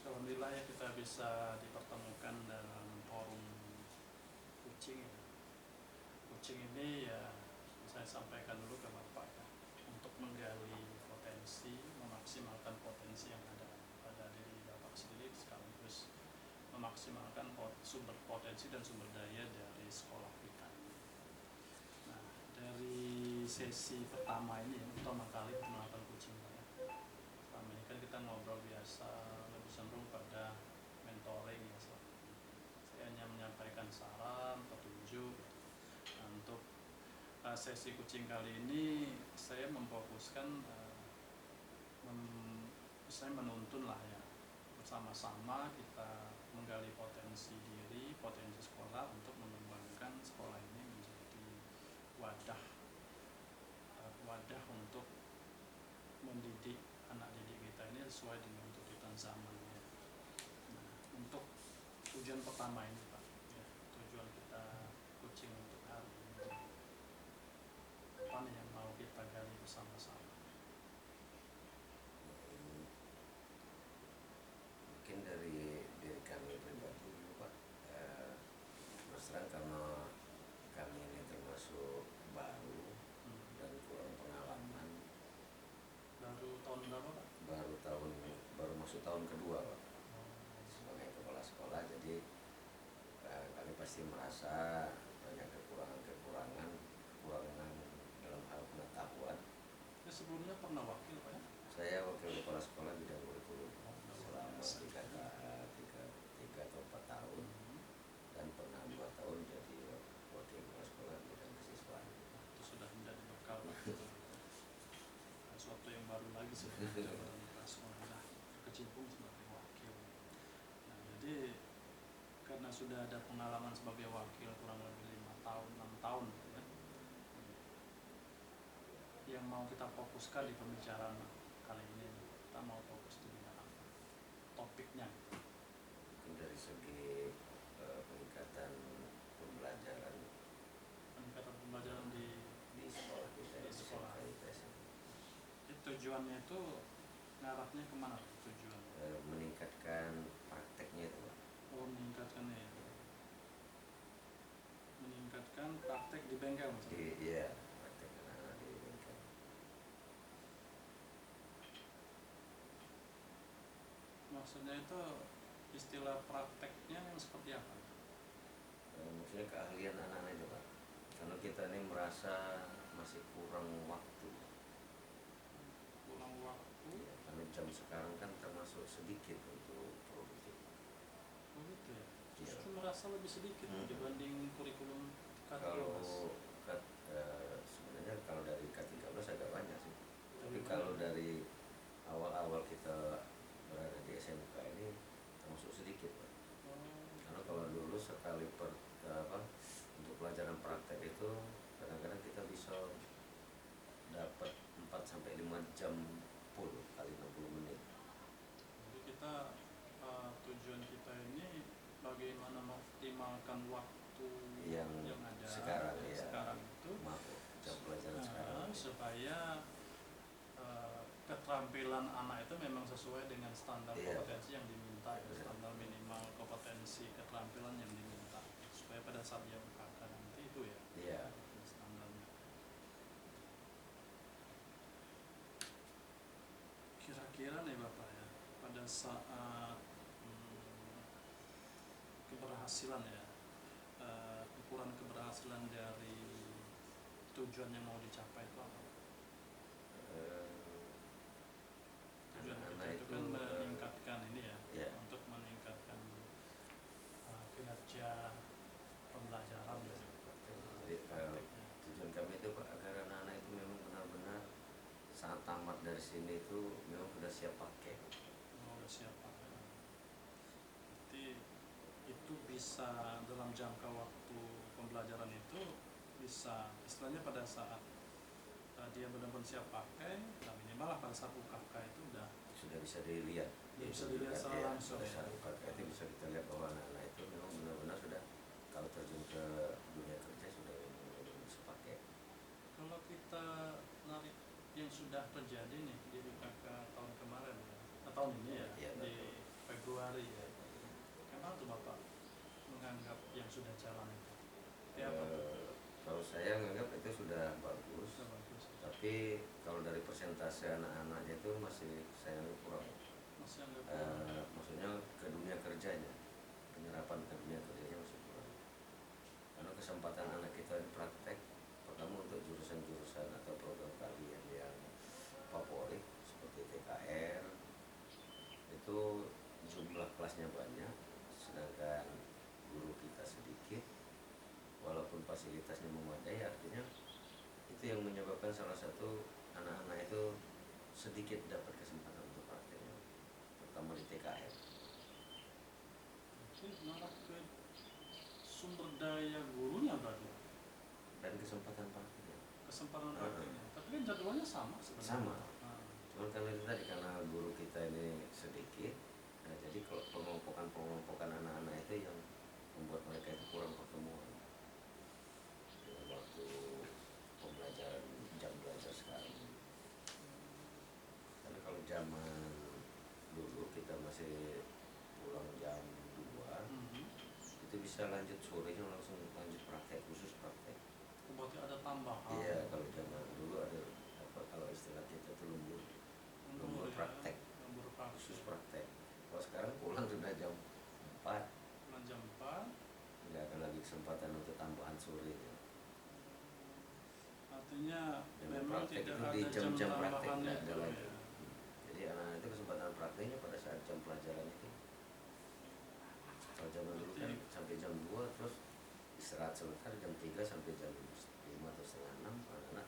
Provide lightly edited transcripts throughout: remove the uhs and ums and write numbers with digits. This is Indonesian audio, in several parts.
Alhamdulillah ya kita bisa dipertemukan dalam forum kucing. Kucing ini ya saya sampaikan dulu ke Bapak ya, untuk menggali potensi, memaksimalkan potensi yang ada pada diri Bapak sendiri, sekaligus memaksimalkan sumber potensi dan sumber daya dari sekolah kita. Nah, dari sesi pertama ini, pertama kali pengenalan kucing ya. Selama ini kan kita ngobrol biasa, lebih cenderung pada mentoring ya. Saya hanya menyampaikan saran, petunjuk. Nah, untuk sesi kucing kali ini saya memfokuskan saya menuntun lah ya, bersama-sama kita menggali potensi diri, potensi sekolah untuk mengembangkan sekolah ini menjadi wadah untuk mendidik anak didik kita ini sesuai dengan tuntutan zaman ya. Nah, untuk tujuan pertama ini Pak ya, tujuan kita kucing untuk hari ini apa nih yang mau kita gali bersama-sama? Mungkin dari diri kami pribadi Pak, terus terang karena kami ini termasuk baru dan kurang pengalaman. Baru tahun berapa Pak? Baru masuk tahun kedua Pak, sebagai kepala sekolah. Jadi kami pasti merasa banyak kekurangan dalam hal pengetahuan. Ya, sebelumnya pernah wakil Pak ya? Saya wakil kepala sekolah bidang kurikulum selama 3 atau 4 tahun, dan pernah 2 tahun jadi wakil kepala sekolah bidang kesiswaan. Itu sudah menjadi bekal Pak. Sesuatu yang baru lagi sebenarnya dalam sekolah berkecimpung sebagai wakil. Nah, jadi karena sudah ada pengalaman sebagai wakil kurang lebih 5 tahun, 6 tahun ya, yang mau kita fokuskan di pembicaraan kali ini, kita mau fokus di apa? Topiknya. Mungkin dari segi peningkatan pembelajaran di sekolah kita, di sekolah. Tujuannya itu ngarahnya kemana tujuan? Meningkatkan prakteknya itu Pak. Oh, meningkatkan ya. Meningkatkan praktek di bengkel maksudnya? Iya, praktek anak-anak di bengkel. Maksudnya itu istilah prakteknya yang seperti apa? Maksudnya keahlian anak-anak itu Pak. Karena kita ini merasa masih kurang waktu. Kurang waktu? Ya, karena jam sekarang kan termasuk sedikit untuk produktif. Oh gitu ya? Iya. Justru merasa lebih sedikit dibanding kurikulum K13. Sebenarnya kalau dari K13 agak banyak sih. Tapi kalau dari awal-awal kita berada di SMK ini termasuk sedikit Pak. Karena kalau dulu sekali untuk pelajaran praktek itu kadang-kadang kita bisa dapat 4-5 jam full kali 60 menit. Jadi kita tujuan kita ini bagaimana mengoptimalkan waktu yang ada sekarang itu, jam pelajaran sekarang, supaya keterampilan anak itu memang sesuai dengan standar kompetensi yang diminta, standar minimal kompetensi keterampilan yang diminta, supaya pada saat dia UKK nanti itu ya standarnya. Kira-kira nih Bapak ya, pada saat keberhasilan ya, ukuran keberhasilan dari tujuan yang mau dicapai itu apa? Tujuan kita itu kan meningkatkan ini ya, untuk meningkatkan kinerja pembelajaran ya. Jadi tujuan kami itu Pak, agar anak-anak itu memang benar-benar saat tamat dari sini itu memang sudah siap pakai. Sudah siap pakai. Berarti itu bisa dalam jangka waktu pembelajaran itu bisa istilahnya pada saat dia benar-benar siap pakai, nah minimal lah pada saat UKK itu sudah bisa dilihat. Bisa dilihat secara langsung. Pada saat UKK itu bisa kita lihat bahwa anak-anak itu memang benar-benar sudah kalau terjun ke dunia kerja sudah benar-benar bisa pakai. Kalau kita narik yang sudah terjadi nih di UKK tahun kemarin tahun ini ya, di Februari ya. Kenapa tuh Bapak menganggap yang sudah jalan itu? Apa tuh? Kalau saya menganggap itu sudah bagus, Sudah bagus. tapi kalau dari persentase anak-anaknya itu masih saya anggap kurang. Masih anggap kurang. Maksudnya ke dunia kerjanya, penyerapan ke dunia kerjanya masih kurang. Karena kesempatan anak kita praktek, pertama untuk jurusan-jurusan atau program kalian yang favorit seperti TKR itu jumlah kelasnya banyak, sedangkan guru kita sedikit. Walaupun fasilitasnya memadai, artinya itu yang menyebabkan salah satu anak-anak itu sedikit dapat kesempatan untuk prakteknya, terutama di TKR. Jadi malah ke sumber daya gurunya berarti Dan kesempatan prakteknya. kesempatan prakteknya. Tapi kan jadwalnya sama sebenarnya. Sama. Cuma karena itu tadi, karena guru kita ini sedikit, nah jadi kalau pengelompokan anak-anak itu yang membuat mereka itu kurang pertemuan dengan waktu pembelajaran, jam belajar sekarang. Karena kalau zaman dulu kita masih pulang jam 2, itu bisa lanjut sorenya langsung lanjut praktek, khusus praktek. Berarti ada tambahan. Iya, kalau zaman dulu ada apa, kalau istilah kita itu lembur praktek, khusus praktek. Kalau sekarang pulang sudah jam 4, Pulang jam 4, nggak ada lagi kesempatan untuk tambahan sore ya. artinya Dan memang praktek tidak itu ada di jam jam-jam praktek tambahan nggak itu ada lagi. ya. Jadi anak-anak itu kesempatan prakteknya pada saat jam pelajaran itu. Kalau zaman dulu kan sampai jam 2, terus istirahat sebentar, jam 3 sampai jam 5 atau setengah 6 anak-anak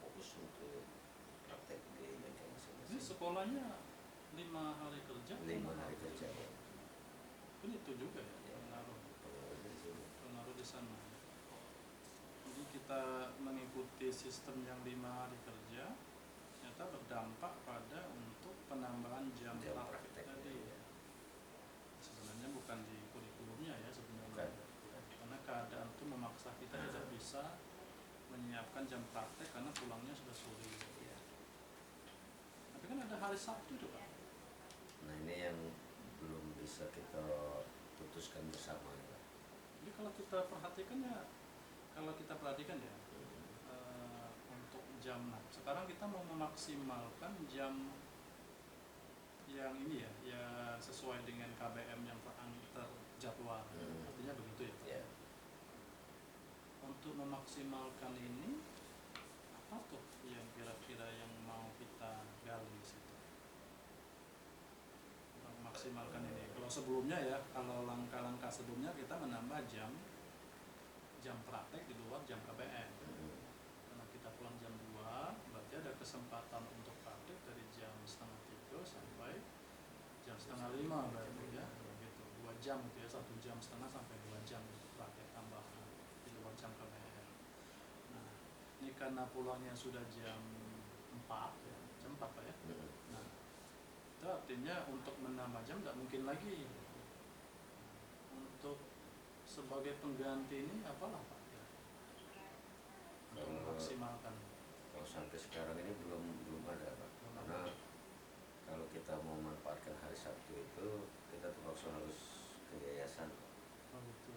fokus untuk praktek di bengkel Ini masing-masing. sekolahnya 5 hari kerja. 5 hari kerja. Ini itu juga ya, pengaruh di sana. Jadi kita mengikuti sistem yang 5 hari kerja, ternyata berdampak pada untuk penambahan jam praktek tadi. Sebenarnya bukan di kurikulumnya ya sebenarnya. Karena keadaan itu memaksa kita tidak bisa menyiapkan jam praktek karena pulangnya sudah sore. Tapi kan ada hari Sabtu itu Pak. Nah ini yang belum bisa kita putuskan bersama ya. Jadi kalau kita perhatikan ya, untuk jam, nah sekarang kita mau memaksimalkan jam yang ini ya, ya sesuai dengan KBM yang terjadwal. Artinya begitu ya Pak. Yeah. Untuk memaksimalkan ini, apa tuh yang kira-kira yang mau kita gali di situ? Memaksimalkan ini. Kalau sebelumnya ya, kalau langkah-langkah sebelumnya kita menambah jam praktek di luar jam KBM. Karena kita pulang jam 2, berarti ada kesempatan untuk praktek dari jam setengah 3 sampai jam setengah 5 berarti ya, gitu. 2 jam gitu ya, 1 jam setengah sampai 2 jam untuk praktek tambahan di luar jam KBM. Nah, ini karena pulangnya sudah jam 4 ya, jam 4 Pak ya. Nah, itu artinya untuk menambah jam nggak mungkin lagi. Untuk sebagai pengganti ini apalah Pak ya? Untuk memaksimalkan. Kalau sampai sekarang ini belum ada Pak. Karena kalau kita mau memanfaatkan hari Sabtu itu kita terpaksa harus ke yayasan. Oh gitu.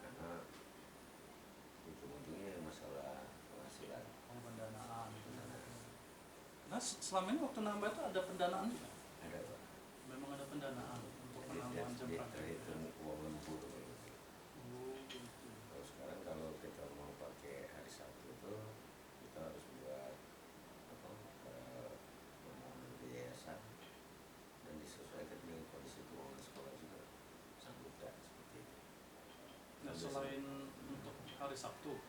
Karena ujung-ujungnya masalah penghasilan. Pendanaan. Nah selama ini waktu nambah itu ada pendanaan juga? Ada Pak. Memang ada pendanaan untuk penambahan jam praktek. Terhitung uang lembur. Oh gitu. Kalau sekarang kalau kita mau pakai hari Sabtu itu kita harus buat permohonan ke yayasan dan disesuaikan dengan kondisi keuangan sekolah juga sanggup dan seperti itu. Nah selain untuk hari Sabtu,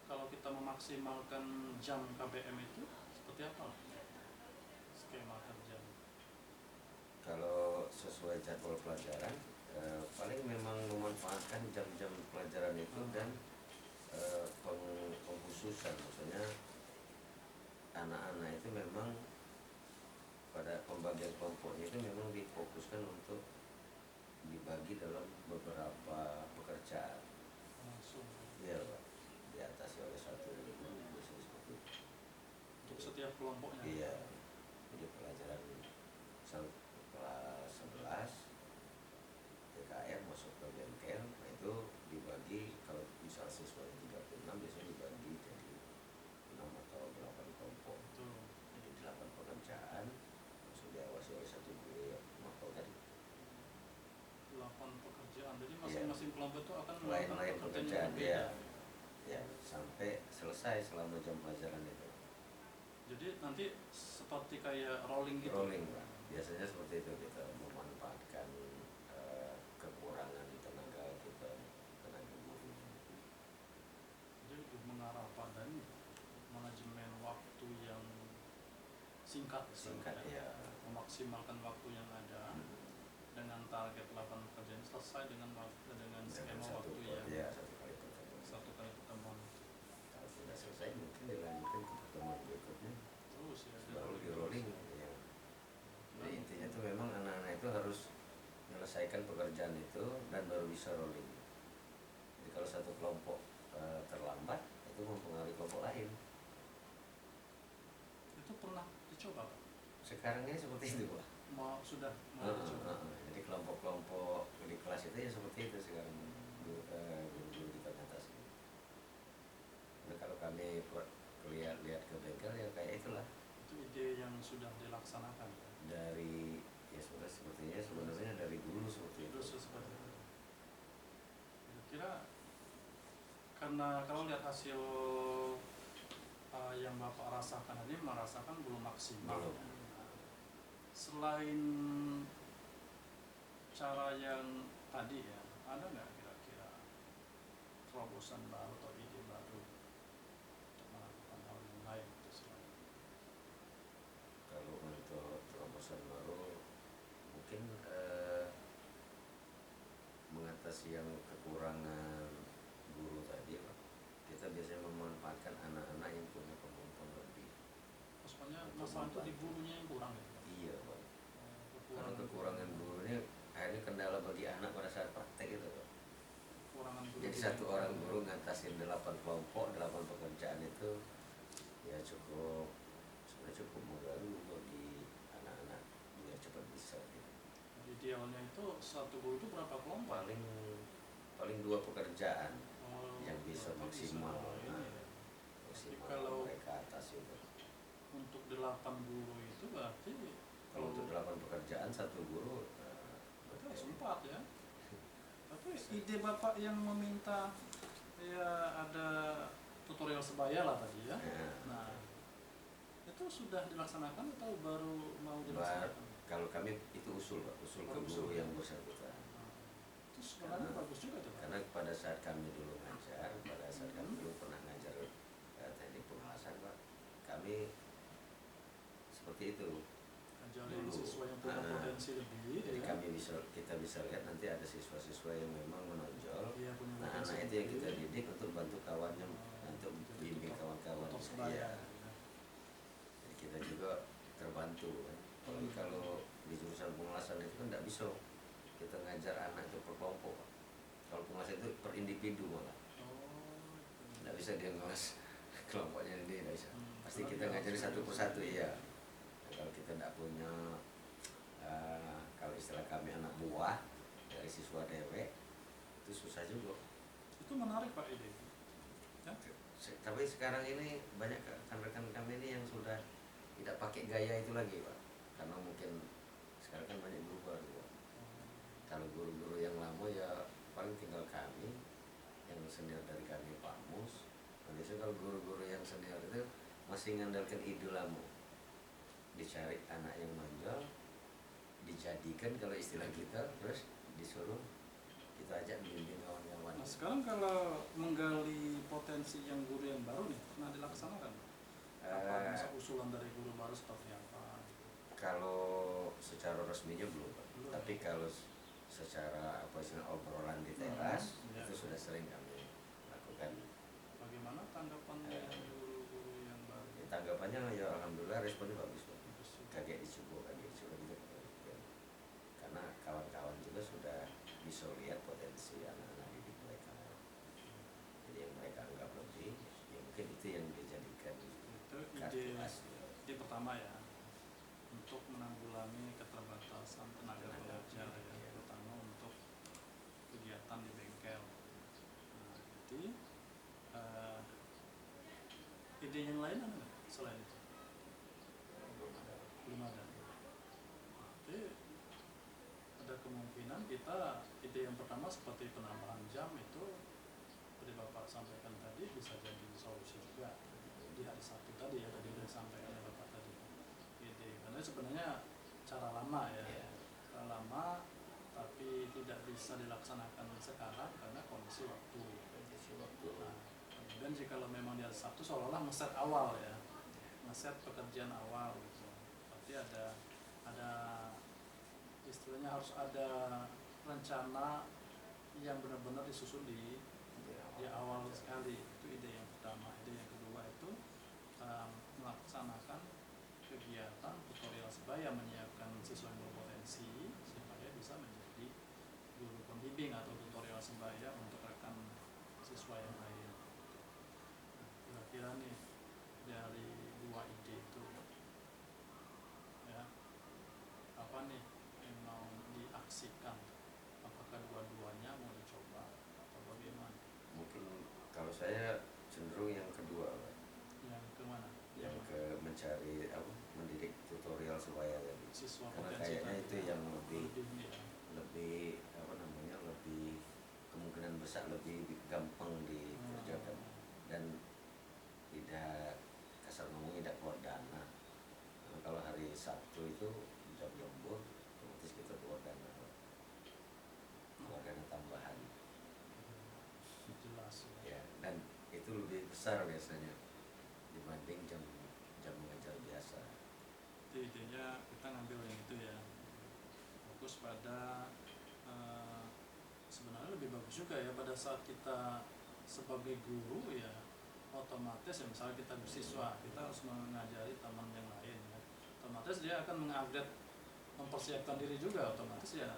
kalau kita memaksimalkan jam KBM itu seperti apa skema kerja? Kalau sesuai jadwal pelajaran, paling memang memanfaatkan jam-jam pelajaran itu dan pengkhususan, maksudnya anak-anak itu memang pada pembagian kelompoknya itu memang difokuskan untuk dibagi dalam beberapa pekerjaan. Langsung. Iya Pak, diatasi oleh satu guru biasanya seperti itu. Untuk setiap kelompoknya. Iya, jadi pelajaran pekerjaan berbeda. ya sampai selesai selama jam pelajaran itu. Jadi nanti seperti kayak rolling gitu. Rolling Pak. Biasanya seperti itu, kita memanfaatkan kekurangan tenaga kita, tenaga guru. Jadi lebih mengarah pada ini, manajemen waktu yang singkat Ya. Memaksimalkan waktu yang ada dengan target 8 pekerjaan selesai dengan skema satu waktu yang satu kali pertemuan. satu kali pertemuan. Kalau sudah selesai mungkin dilanjutkan ke pertemuan berikutnya, Terus ya baru di rolling ya. Jadi intinya itu memang anak-anak itu harus menyelesaikan pekerjaan itu dan baru bisa rolling. Jadi kalau satu kelompok terlambat, itu mempengaruhi kelompok lain. itu pernah dicoba Pak? Sekarang ini seperti itu Pak. Sudah dicoba. Jadi kelompok-kelompok di kelas itu ya seperti itu sekarang guru-guru kita batasi. Nah kalau kami lihat ke bengkel ya kayak itulah. Itu ide yang sudah dilaksanakan Dari ya sudah sepertinya sebenarnya dari dulu seperti itu. terus seperti itu. Kira karena kalau lihat hasil yang Bapak rasakan ini merasakan belum maksimal. Belum. Nah, selain cara yang tadi ya, ada nggak kira-kira terobosan baru atau ide baru untuk melakukan hal yang lain itu selain? Kalau untuk terobosan baru mungkin mengatasi yang kekurangan guru tadi Pak. Kita biasanya memanfaatkan anak-anak yang punya kemampuan lebih. Maksudnya masalah itu di gurunya yang kurang gitu Pak? Iya Pak. Karena kekurangan gurunya akhirnya kendala bagi anak pada saat praktek itu Pak. Jadi satu orang guru ngatasin 8 kelompok, 8 pekerjaan itu ya sebenarnya cukup mengganggu bagi anak-anak biar cepat bisa gitu. Idealnya itu satu guru itu berapa kelompok? Paling 2 pekerjaan yang bisa berarti maksimal. ini ya. Maksimal Kalau mereka atas itu. untuk 8 guru itu berarti Kalau untuk 8 pekerjaan satu guru berarti harus 4 ya. Tapi ide Bapak yang meminta ya ada tutorial sebaya lah tadi ya. Nah, itu sudah dilaksanakan atau baru mau dilaksanakan? Kalau kami itu usul Pak, usul ke guru yang bersangkutan. Itu sebenarnya bagus juga tuh Pak. Karena pada saat kami dulu ngajar, pada saat kami dulu pernah ngajar teknik pengawasan Pak, kami seperti itu. Ajarin Dulu. siswa yang punya potensi lebih. Jadi ya. kita bisa lihat nanti ada siswa-siswa yang memang menonjol. Iya, punya Nah potensi anak itu yang kita lebih. didik untuk bantu kawannya, untuk bimbing kawan-kawan. Untuk sebaya. Iya. Jadi kita juga terbantu kan. Apalagi kalau di jurusan pengawasan itu kan tidak bisa kita ngajar anak itu per kelompok. Kalau pengawasan itu per individu malah. Tidak bisa dia ngawas kelompoknya ini, tidak bisa. Pasti kita ngajari satu persatu ya. Nah, kalau kita tidak punya kalau istilah kami anak buah dari siswa dewek itu susah juga. Itu menarik Pak ide. Ya? Tapi sekarang ini banyak rekan-rekan kami ini yang sudah tidak pakai gaya itu lagi Pak, karena mungkin sekarang kan banyak guru baru Pak. Kalau guru-guru yang lama ya paling tinggal kami yang senior dari kami Pak Mus. Nah, biasanya kalau guru-guru yang senior itu masih mengandalkan ide lama, dicari anak yang menonjol, dijadikan kalau istilah kita, terus disuruh kita ajak bimbing kawan-kawan. Nah sekarang kalau menggali potensi yang guru yang baru nih, pernah dilaksanakan? Apa masa usulan dari guru baru seperti apa? Kalau secara resminya belum, Pak. Belum. Tapi kalau secara apa istilah obrolan di teras ya. itu sudah sering kami lakukan. Bagaimana tanggapan dari guru-guru yang baru? Ya, tanggapannya ya alhamdulillah responnya bagus Pak. Bagus. Kaget dicoba gitu. Karena kawan-kawan juga sudah bisa lihat potensi anak-anak didik mereka. Jadi yang mereka anggap lebih, ya mungkin itu yang dijadikan Itu kartu ide asli. pertama ya, untuk menanggulangi keterbatasan tenaga pengajar ya, terutama untuk kegiatan di bengkel. Nah, jadi ide yang lain ada nggak selain itu? Belum ada. Berarti ada kemungkinan kita ide yang pertama seperti penambahan jam itu Ini sebenarnya cara lama ya, Iya. cara lama, tapi tidak bisa dilaksanakan sekarang karena kondisi waktu. Kondisi waktu. Nah, kemudian jika memang di hari Sabtu seolah-olah ngeset awal ya, ngeset pekerjaan awal gitu. Berarti ada istilahnya harus ada rencana yang benar-benar disusun di awal sekali. Itu ide yang pertama. Ide yang kedua itu melaksanakan kegiatan tutorial sebaya, menyiapkan siswa yang berpotensi supaya bisa menjadi guru pembimbing atau tutorial sebaya untuk rekan siswa yang lain. Nah, kira-kira nih dari dua ide itu ya, apa nih yang mau diaksikan? Apakah dua-duanya mau dicoba atau bagaimana? Mungkin kalau saya cenderung yang kedua, Pak. Yang kemana? Yang ke mencari apa, mendidik tutorial sebaya tadi. Siswa Karena potensi kayaknya tadi itu ya, yang ya. lebih apa namanya, lebih kemungkinan besar lebih gampang dikerjakan dan tidak, kasar ngomong, tidak keluar dana. Karena kalau hari Sabtu itu jam lembur, otomatis kita keluar dana tambahan Jelas ya. ya, dan itu lebih besar biasanya dibanding jam mengajar biasa. Itu idenya kita ngambil yang itu ya, fokus pada sebenarnya lebih bagus juga ya pada saat kita sebagai guru ya, otomatis ya misalnya kita bersiswa, kita harus mengajari teman yang lain ya, otomatis dia akan mengupgrade, mempersiapkan diri juga, otomatis ya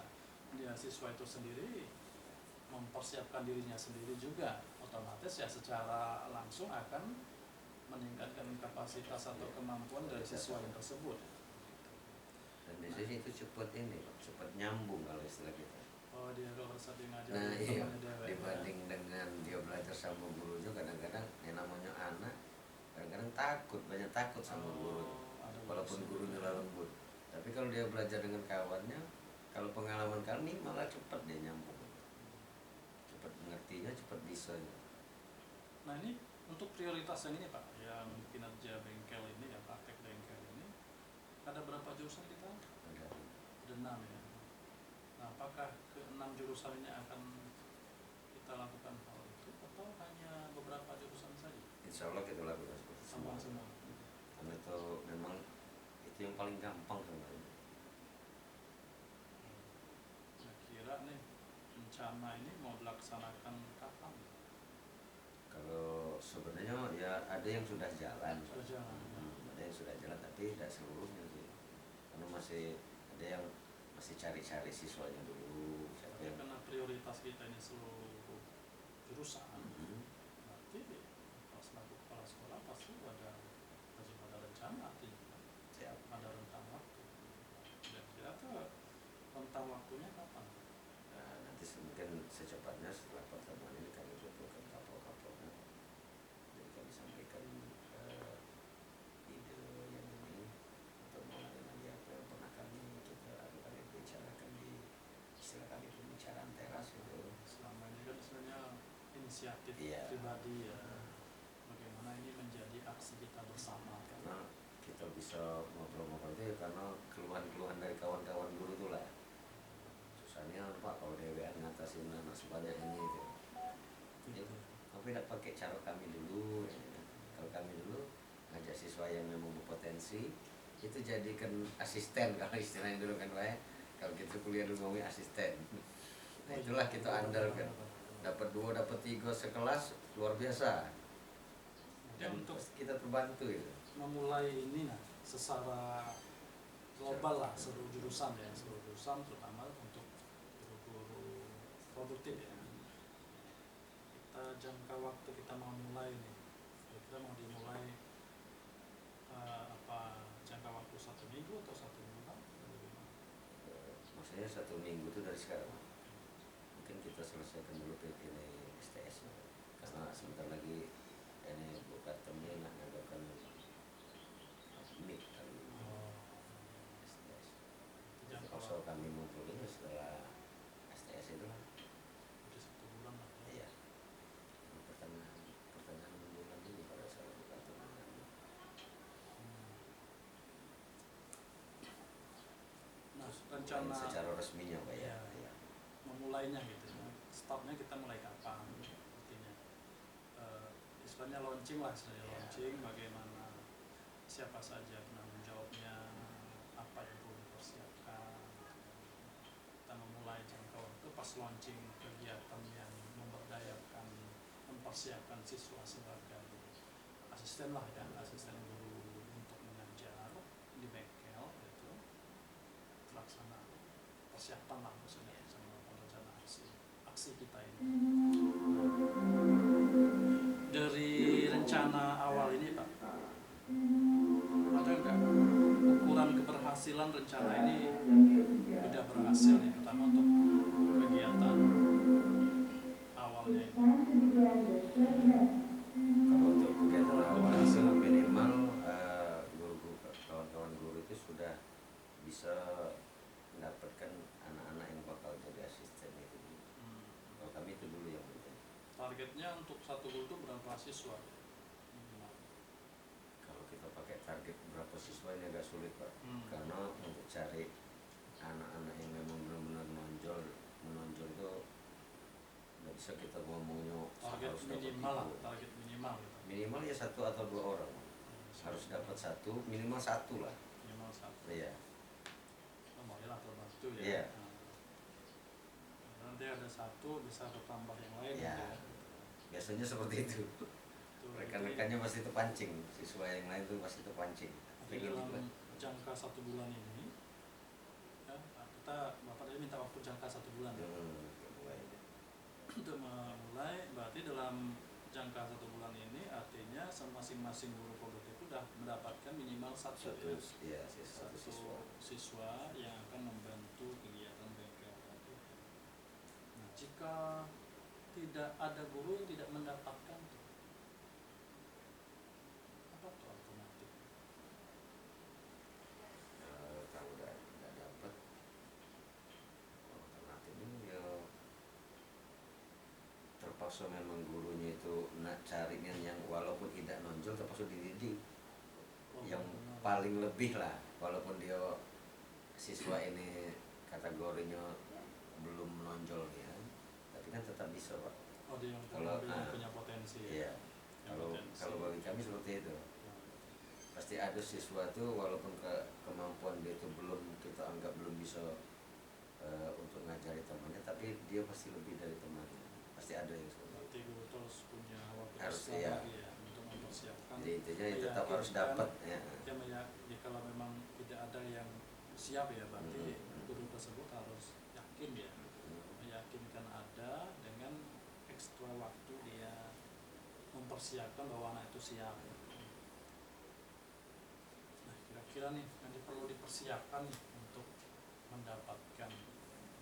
dia siswa itu sendiri mempersiapkan dirinya sendiri juga, otomatis ya secara langsung akan meningkatkan kapasitas atau kemampuan dari siswa yang tersebut. Dan biasanya itu cepat nyambung kalau istilah kita. Oh, dia kalau saat dia ngajar Nah iya, dewek, dibanding dengan dia belajar sama gurunya, kadang-kadang yang namanya anak kadang-kadang banyak takut sama guru, walaupun gurunya lembut. Tapi kalau dia belajar dengan kawannya, kalau pengalaman kami malah cepat dia nyambung, cepat mengertinya, cepat bisa. Nah ini untuk prioritas yang ini Pak, yang kinerja bengkel ini ya, praktek bengkel ini, ada berapa jurusan kita? Ada 6 ya. Nah, apakah ke-6 jurusan ini akan kita lakukan hal itu atau hanya beberapa jurusan saja? Insya Allah kita lakukan seperti Semua. Karena itu memang itu yang paling gampang sebenarnya. Nah, kira nih rencana ini mau dilaksanakan kapan? Kalau sebenarnya ya ada yang sudah jalan. Ada yang sudah jalan tapi tidak seluruhnya sih. Karena masih ada yang masih cari-cari siswanya dulu. Karena prioritas kita ini seluruh jurusan, berarti pas laku kepala sekolah pasti wajib ada rencana, ada rentang waktu. Kira-kira tuh rentang waktunya kapan? Nah, nanti mungkin secepatnya setelah pertemuan ini kami kumpulkan kapal-kapalnya, jadi kami sampaikan ide yang ini untuk mengenai apa yang pernah kita bicarakan di istilah kami pembicaraan teras itu. Selama ini kan sebenarnya inisiatif pribadi ya, bagaimana ini menjadi aksi kita bersama. Karena kita bisa ngobrol-ngobrol itu ya karena keluhan-keluhan dari kawan-kawan guru itu lah. Susahnya Pak kalau DWN ngatasin anak sebanyak ini gitu. Ya, tapi tidak pakai cara kami dulu ya. Kalau kami dulu ngajak siswa yang memang berpotensi itu jadikan asisten, kalau istilahnya dulu kan Pak ya. Kalau kita kuliah dulu ngomongin asisten. Nah itulah kita andalkan. Dapat 2, dapat 3 sekelas luar biasa. Dan untuk kita terbantu itu. Memulai ini nah secara global lah, seluruh jurusan ya, terutama untuk guru-guru produktif ya. Kita jangka waktu kita mau mulai nih, kita mau dimulai apa jangka waktu 1 minggu atau 1 bulan? Maksudnya 1 minggu itu dari sekarang. Mungkin kita selesaikan dulu ini STS nya, karena sebentar lagi ini buka temnya nak ngadakan MIK kali ini. STS. Kalau kami ngumpulin setelah STS itu lah. Jadi 1 bulan lah. Iya. Pertengahan bulan ini pada saat buka teman. rencana secara resminya Pak ya. ya, memulainya gitu ya. Startnya kita mulai kapan artinya istilahnya launching lah, istilahnya launching, bagaimana, siapa saja penanggung jawabnya, apa yang perlu dipersiapkan. Kita memulai jangka waktu pas launching kegiatan yang memberdayakan, mempersiapkan siswa sebagai asisten lah ya, asisten guru untuk mengajar di bengkel itu, terlaksana persiapan lah maksudnya sama rencana aksi kita ini. Dari rencana awal ini Pak, ada nggak ukuran keberhasilan rencana ini sudah berhasil nih, pertama untuk kegiatan awalnya ini? Kalau untuk kegiatan awal itu minimal kawan-kawan guru itu sudah bisa mendapatkan anak-anak yang bakal jadi asisten itu. Kalau kami itu dulu yang penting. Targetnya untuk satu guru itu berapa siswa? Kalau kita pakai target berapa siswa ini agak sulit Pak, karena untuk cari anak-anak yang memang benar-benar menonjol itu nggak bisa kita ngomongnya target harus dapat minimal lah, itu. target minimal gitu. Minimal ya 1 atau 2 orang harus dapat 1, minimal 1 lah. Minimal 1. Iya. Lumayan lah terbantu ya. Iya. Nanti ada 1 bisa bertambah yang lain Iya. ya. Biasanya seperti itu. Rekan-rekannya pasti terpancing, siswa yang lain tuh pasti terpancing. Jadi dalam jangka 1 bulan ini, ya, kita Bapak tadi minta waktu jangka 1 bulan ya. Untuk memulai, berarti dalam jangka 1 bulan ini artinya masing-masing guru pondok itu sudah mendapatkan minimal satu siswa yang akan membantu kegiatan bengkel tadi. Nah, jika tidak ada guru yang tidak mendapatkan, apa tuh alternatif? Kalau nggak dapat alternatifnya ya terpaksa memang gurunya itu nak carinya yang walaupun tidak nonjol terpaksa dididik yang paling lebih lah, walaupun dia siswa ini kategorinya belum menonjol ya, tapi kan tetap bisa Pak. Oh, dia yang Kalau punya potensi. Iya. Kalau bagi kami seperti itu. Pasti ada siswa tuh walaupun kemampuan dia itu kita anggap belum bisa untuk ngajari temannya, tapi dia pasti lebih dari temannya. Pasti ada yang seperti itu. Berarti guru terus punya waktu Harus, besar iya. lagi ya untuk mempersiapkan. Jadi intinya tetap harus dapat ya. Ya, kalau memang tidak ada yang siap ya, berarti guru tersebut harus yakin ya, meyakinkan ada dengan ekstra waktu dia mempersiapkan bahwa anak itu siap. Nah, kira-kira nih yang perlu dipersiapkan nih untuk mendapatkan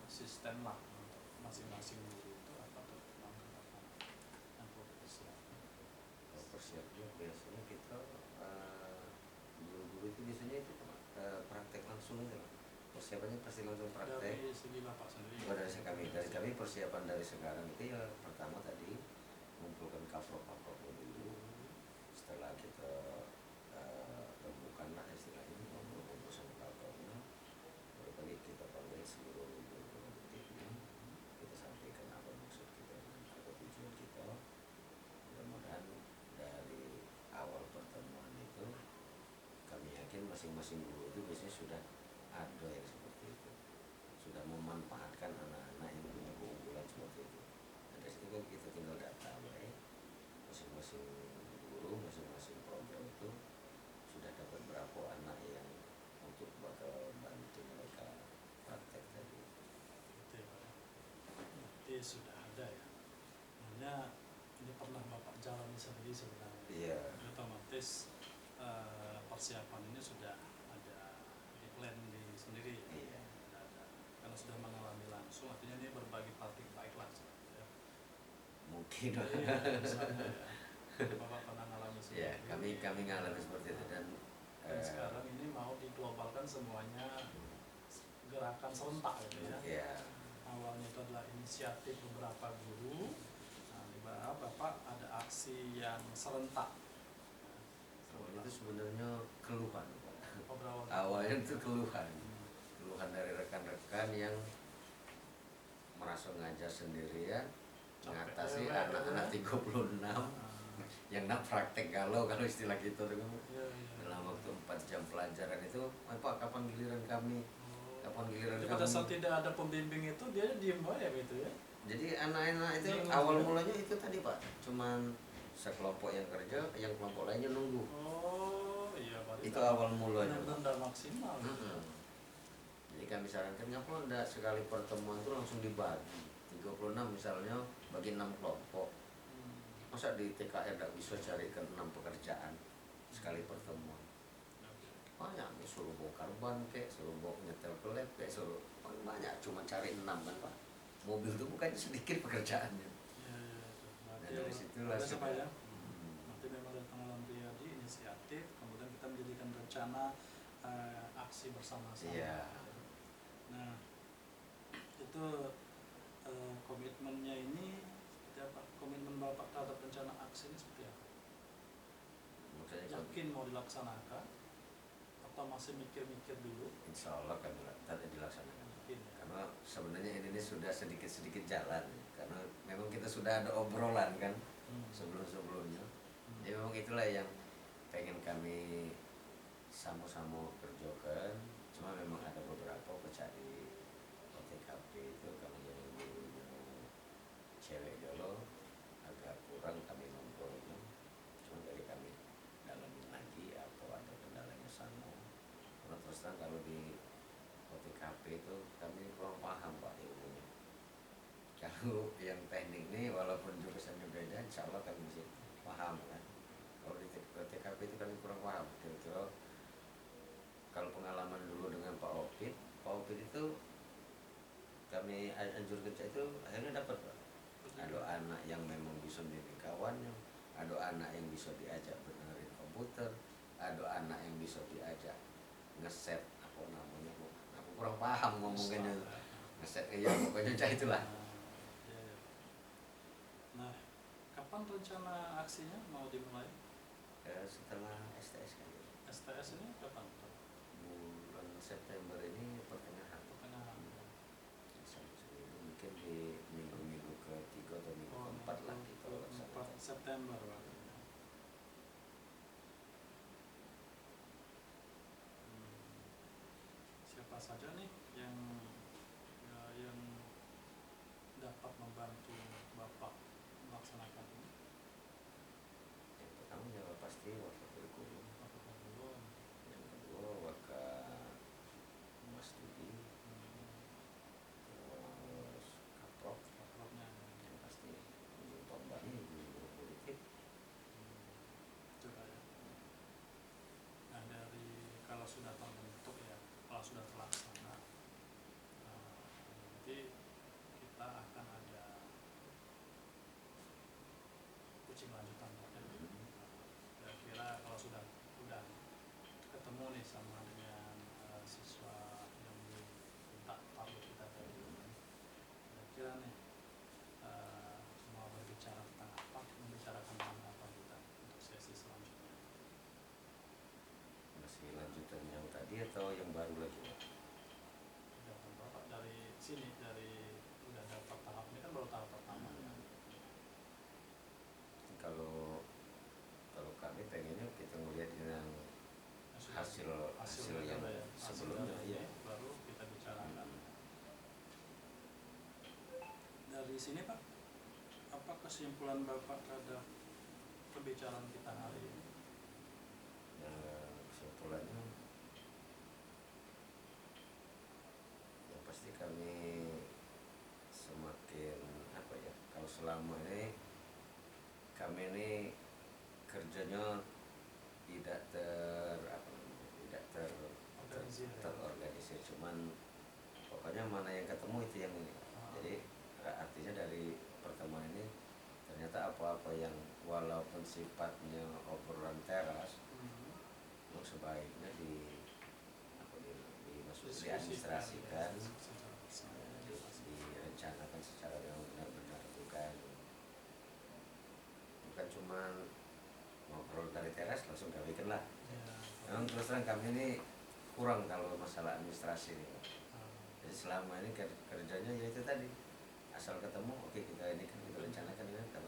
asisten lah untuk masing-masing guru itu apa tuh langkah-langkah yang perlu dipersiapkan? Kalau persiapnya biasanya kita guru-guru itu biasanya itu praktek langsung aja Pak. Persiapannya pasti langsung praktek. Dari segi Bapak sendiri? Dari kami persiapan dari sekarang itu ya pertama tadi mengumpulkan kaprok-kaprok dulu. Setelah kita rembukan lah istilahnya, ngobrol-ngobrol sama kaproknya, baru tadi kita panggil seluruh guru-gurunya, kita sampaikan apa maksud kita dan apa tujuan kita. Mudah-mudahan dari awal pertemuan itu kami yakin masing-masing guru itu biasanya sudah ada yang seperti itu, sudah memanfaatkan anak-anak yang punya keunggulan seperti itu. Dan dari situ kan kita tinggal data baik masing-masing guru, masing-masing program itu sudah dapat berapa anak yang untuk bakal bantu mereka praktek tadi. Gitu ya, berarti sudah ada ya. Hanya ini pernah Bapak jalani sendiri sebenarnya. Iya. Otomatis persiapan ini sudah ada di plan di sendiri. Iya. Ada. Karena sudah mengalami langsung, artinya ini berbagi praktik baik lah. Ya. Mungkin. Iya, misalnya ya. Bapak pernah mengalami sendiri. Ya, kami ngalami seperti itu dan sekarang ini mau diglobalkan semuanya gerakan serentak gitu ya. Iya. Awalnya itu adalah inisiatif beberapa guru. Nah, di bawah Bapak ada aksi yang serentak. Awalnya itu sebenarnya keluhan Pak. Oh, berawal. Awalnya itu keluhan keluhan dari rekan-rekan yang merasa ngajar sendirian, mengatasi anak-anak 36 yang nak praktek kalau istilah gitu tuh dalam waktu 4 jam pelajaran itu, Pak kapan giliran kami? Kapan giliran Jadi kami? pada saat tidak ada pembimbing itu dia diem aja gitu ya. Jadi anak-anak itu awal mulanya itu tadi Pak, cuman sekelompok yang kerja, yang kelompok lainnya nunggu. Oh iya, Itu awal mulanya. Benar-benar maksimal. Jadi kami sarankan ngapa enggak sekali pertemuan itu langsung dibagi 36 misalnya bagi 6 kelompok. Masa di TKR enggak bisa carikan 6 pekerjaan sekali pertemuan? Banyak nih, suruh bongkar ban kayak, suruh nyetel kelep kayak, suruh banyak, cuma cari 6 kan Pak. Mobil itu bukannya sedikit pekerjaannya. Nah dari situlah ya. Nanti memang dari Pengalaman Riyadi inisiatif, kemudian kita menjadikan rencana aksi bersama-sama. Iya. Nah itu komitmennya ini seperti apa? Komitmen Bapak terhadap rencana aksi ini seperti apa? Yakin mau dilaksanakan atau masih mikir-mikir dulu? Insya Allah kan dilaksanakan. Yakin, ya? Karena sebenarnya ini sudah sedikit-sedikit jalan, karena memang kita sudah ada obrolan kan sebelum-sebelumnya. Jadi memang itulah yang pengen kami sama-sama kerjakan. Cuma memang ada beberapa pencari OTKP itu karena yang cewek dulu agak kurang kami ngobrolnya. Cuma dari kami dalamin lagi atau ada kendalanya sama. Karena terus terang kalau di OTKP itu kami kurang paham Pak ilmunya. Kalau yang teknik ini walaupun jurusannya beda, insya Allah kami masih paham kan. Kalau di OTKP itu kami kurang paham. Kira-kira kalau pengalaman dulu dengan Pak Opit itu kami anjurkan itu akhirnya dapat Pak. Ada anak yang memang bisa menjadi kawannya, ada anak yang bisa diajak benerin komputer, ada anak yang bisa diajak ngeset apa namanya, aku kurang paham ngomongnya ngeset ya pokoknya itulah. Nah, kapan rencana aksinya mau dimulai? Setelah STS kali. STS ini kapan? Bulan September ini pertengahan. Mungkin di minggu ke-3 atau minggu ke-4 lah kita laksanakan. 4 September Pak. Siapa saja nih yang dapat membantu Bapak melaksanakan ini? Yang pertama ya pasti wakil kurikulum. Yang kedua wakil Mas Dudi, terus Kapropnya yang pasti Ibu Tombani, Ibu Politik. Coba ya. Nah dari kalau sudah terbentuk ya, kalau sudah terlaksana, nanti kita akan ada coaching lanjutan. Kira-kira kalau sudah ketemu nih sama dengan siswa yang minta target kita tadi, kira-kira nih mau berbicara tentang apa, membicarakan tentang apa kita untuk sesi selanjutnya? Masih lanjutan yang tadi atau yang baru lagi Pak? Bapak dari sini, udah dapat tahap ini kan baru tahap pertama ya. Kalau kami pengennya kita melihat yang hasil yang ya, sebelumnya ya. Baru kita bicarakan. Dari sini Pak, apa kesimpulan Bapak terhadap pembicaraan kita hari ini? Kesimpulannya yang pasti kami semakin apa ya, kalau selama ini kami ini kerjanya tidak terorganisir, cuman pokoknya mana yang ketemu itu yang ini. Jadi artinya dari pertemuan ini ternyata apa-apa yang walaupun sifatnya obrolan teras, sebaiknya diadministrasikan, direncanakan secara yang benar-benar, bukan cuma ngobrol dari teras langsung kami bikin lah. Memang terus terang kami ini kurang kalau masalah administrasi ini. Jadi selama ini kerjanya ya itu tadi, asal ketemu oke kita ini kan kita rencanakan ini kan.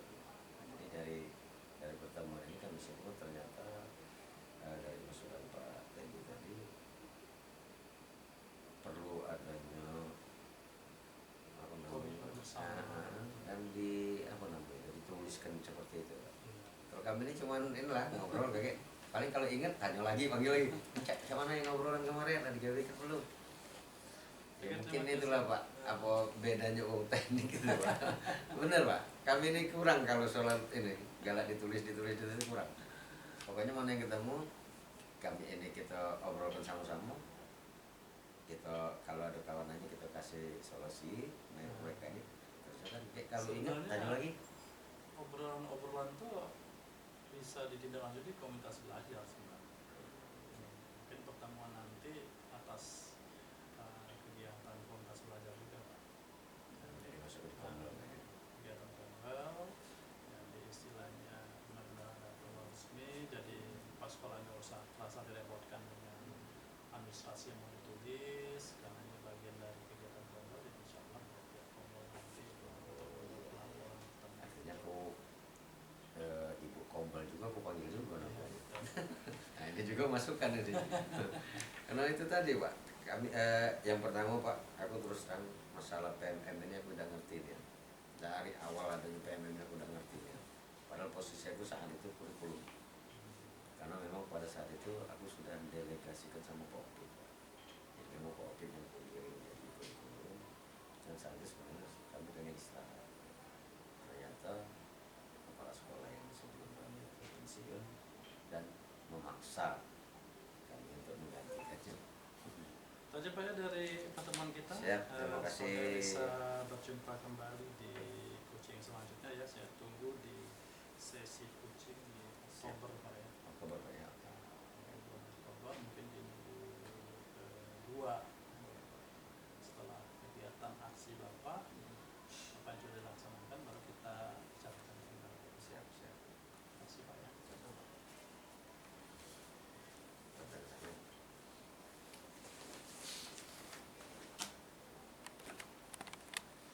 Jadi dari pertemuan ini kami simpulkan ternyata dari masukan Pak Teguh tadi perlu adanya apa komitmen namanya bersama. dan di apa namanya dituliskan seperti itu. Kalau kami ini cuman inilah ngobrol kayak paling kalau ingat tanya lagi panggil lagi cak sama yang ngobrolan kemarin tadi jawab kan belum ya, mungkin itulah Pak apa bedanya teknik gitu Pak. Bener Pak, kami ini kurang kalau soal ini galak ditulis kurang. Pokoknya mana yang ketemu kami ini kita obrolkan sama-sama, kita kalau ada kawan aja kita kasih solusi mereka ini kerjakan. Kalau ingat tanya lagi. Obrolan tuh bisa ditindaklanjuti komunitas belajar sebenarnya. Mungkin pertemuan nanti atas kegiatan komunitas belajar juga Pak. Jadi masuk di komunitas. Kegiatan tunggal, jadi istilahnya benar-benar ada formal resmi. Jadi pas sekolah nggak usah terasa direpotkan dengan administrasi yang mau ditulis, karena ini bagian dari kegiatan tunggal. Jadi insya Allah ya formal nanti untuk pelaporan. Akhirnya aku Ibu Kombal juga aku panggil juga namanya. Nah ini juga masukan ini. Karena itu tadi Pak, kami yang pertama Pak, aku terus terang masalah PMM ini aku udah ngerti ya. Dari awal adanya PMM aku udah ngerti ya. Padahal posisi aku saat itu kurikulum. Karena memang pada saat itu aku sudah delegasikan sama Pak Opik. Jadi memang Pak Opik yang kuliah jadi kurikulum. Dan saat itu sebenarnya kami pengen istirahat. Ternyata kepala sekolah yang sebelum kami pensiun dan memaksa kami untuk menggantikannya. Itu aja Pak ya dari pertemuan kita. Siap, terima kasih. Semoga bisa berjumpa kembali di coaching selanjutnya ya. Saya tunggu di sesi